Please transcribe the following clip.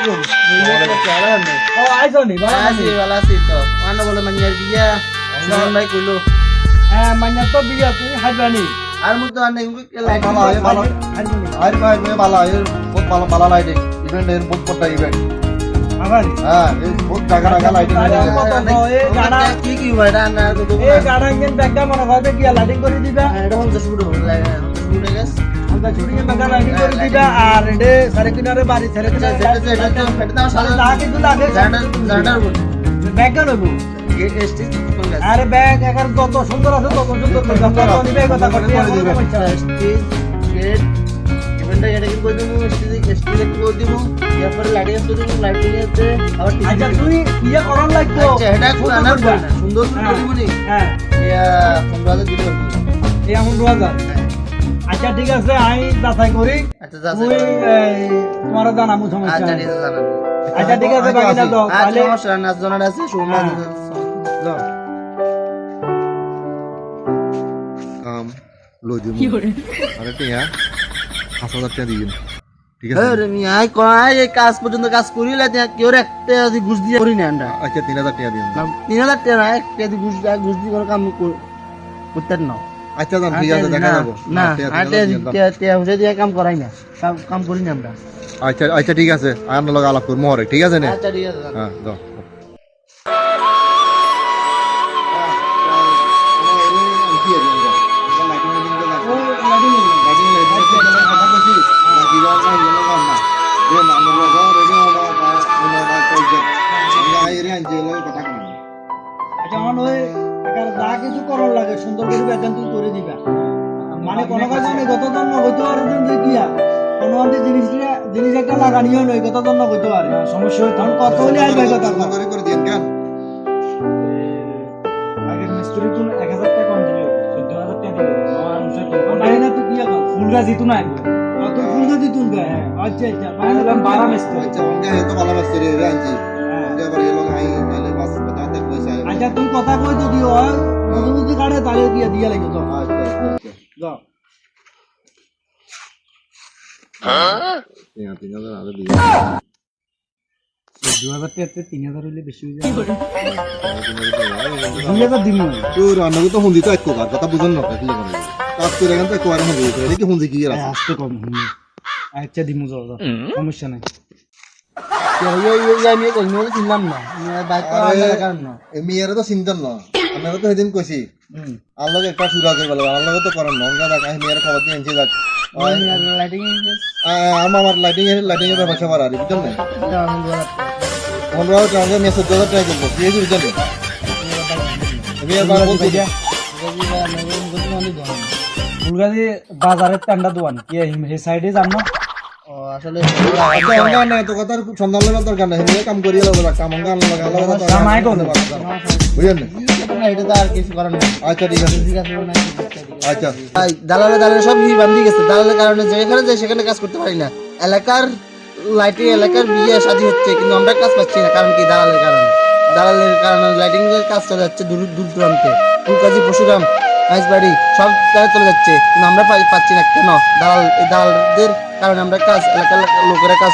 আলাইকুম। ও আইছো নি? ভালো আছি তো। আন্ন বলে মাইয়ার বিয়া। নন ভাই কইলো। হ্যাঁ মাইয়ার তো বিয়া তুই হাইবানি। আর মু তো আনে লাইট ভালো। আর ভাই ভালো বহুত ভালো লাইটিং ইভেন্ট এর বহুত বড় ইভেন্ট আবারই হ্যাঁ এই বহুত টাকা লাইটিং কি কি হয় না তো এই গাড়া ইঞ্জিন ব্যাগটা মনে হবে কি লাইটিং করে দিবা এটা বলতে শুরু হয়ে গেছে আমরা শুটিং এর ব্যাগটা লাইটিং করে দিবা আর এডে সারে কিনারে বাড়ি ছেড়ে দিবা এটা সালে না কিন্তু লাগে জানার ব্যাগটা নেব আরে ব্যাগ একার যত সুন্দর আছে তত সুন্দর আমরা নিবে কথা করতে স্টেজ গেট ইভেন্টটা এটা কি করে দেবো স্টেজ কি করে দেবো এরপর লাইটিং করে দেবো লাইটিং এতে আবার আচ্ছা তুই ইয়া করন লাগতো আচ্ছা এটা কোন আনার না সুন্দর করে দেবো নি হ্যাঁ ইয়া 15000 দিলে এই 15000 আচ্ছা ঠিক আছে আমি যাচাই করি আচ্ছা যাচাই তুই তোমার জানামু সমস্যা আচ্ছা ঠিক আছে জানাবো আচ্ছা ঠিক আছে বাকি না দাও তাহলে সমস্যা না জানার আছে শুননা দাও লো দিমু আরে টিয়া 5000 টাকা দিবেন ঠিক আছে আরে মি আই কই এই কাজ পর্যন্ত কাজ করিলা তে কেউ একটা যদি ঘুষ দিয়ে করি না আমরা আচ্ছা 3000 টাকা দিবেন 3000 টাকা না একটা যদি ঘুষ দিয়ে করে কাম করতেন না আচ্ছা জান ঠিক আছে দেখা যাব না আটা হুজে দিয়ে কাম করাই না কাম করি না আমরা আচ্ছা আচ্ছা ঠিক আছে আমরা লগে আলাপ করব হরে ঠিক আছে না আচ্ছা ঠিক আছে হ্যাঁ দাও কিছু করার লাগে সুন্দর করে বেতন তুই করে দিবা মানে কোনো কাজ নেই গত জন্য হইতো আর গিয়া কোনো আমাদের জিনিস একটা লাগানিও নয় গত জন্য হইতো আর সমস্যা হইতো কত হলে আসবে কথা করে দিন কেন আগের মিস্ত্রি তুমি 1000 টাকা কম দিও 14000 টাকা দিও আর না তুই কি কর ফুলগাজি তুই না তুই ফুলগাজি তুই গা আচ্ছা আচ্ছা পাইলাম 12 মিস্ত্রি আচ্ছা ওকে তো ভালো মিস্ত্রি রে আনছি এবার এলো আই তাহলে বাস বাতাতে পয়সা আচ্ছা তুই কথা কই তো দিও যদি কাটে তাহলে দিয়া লাগবে তো আচ্ছা আচ্ছা যাও হ্যাঁ 3000 আরো দিয়ে 2000 টাকা 3000 হইলে বেশি হয়ে যায় 2000 দিন তোর আনগো তো হুন্দি তো এক কথা বুঝন না কি করে কাজ করে গেন তো কোয়ারে হুন্দি করে কি হুন্দি কি আছে আস্তে কম হুন্দি আচ্ছা দিমু যাও সমস্যা নাই আমি কইনো চিনলাম না বাইক কারণ না মেয়েরা তো চিন্তান না আমরা তো সেদিন কইছি আল্লাহ একটা সুরা করে বলে আল্লাহ তো করেন না আমরা দেখ মেয়েরা খবর দিয়ে এনছে যাক লাইটিং আমার লাইটিং এর ব্যবসা করা আর বুঝছেন না আমরাও ট্রান্সফার নিয়ে 14000 টাকা করব কি হইছে বুঝছেন মেয়ের বার বলতে যা ফুলগাজি বাজারের টান্ডা দোকান কি এই সাইডে যান না আসলে না তো কথা সন্ধান লাগার দরকার নাই এই কাম করিয়ে লাগবে কাম গান লাগা আলাদা কামাই কোন বুঝছেন না এটা তো আর কিছু করার নাই আচ্ছা ঠিক আছে আচ্ছা ভাই দালালে সব হি বান্ধি গেছে দালালের কারণে যেখানে যাই সেখানে কাজ করতে পারি না এলাকার এলাকার বিয়ে শাদী হচ্ছে কিন্তু আমরা কাজ পাচ্ছি না কারণ কি দালালের কারণে লাইটিং এর কাজ চলে যাচ্ছে দূর দূরান্তে ফুলকাজি পশুরাম নাইসবাড়ি সব জায়গায় চলে যাচ্ছে কিন্তু আমরা পাচ্ছি না কেন দালালদের কারণে আমরা কাজ এলাকার লোকেরা কাজ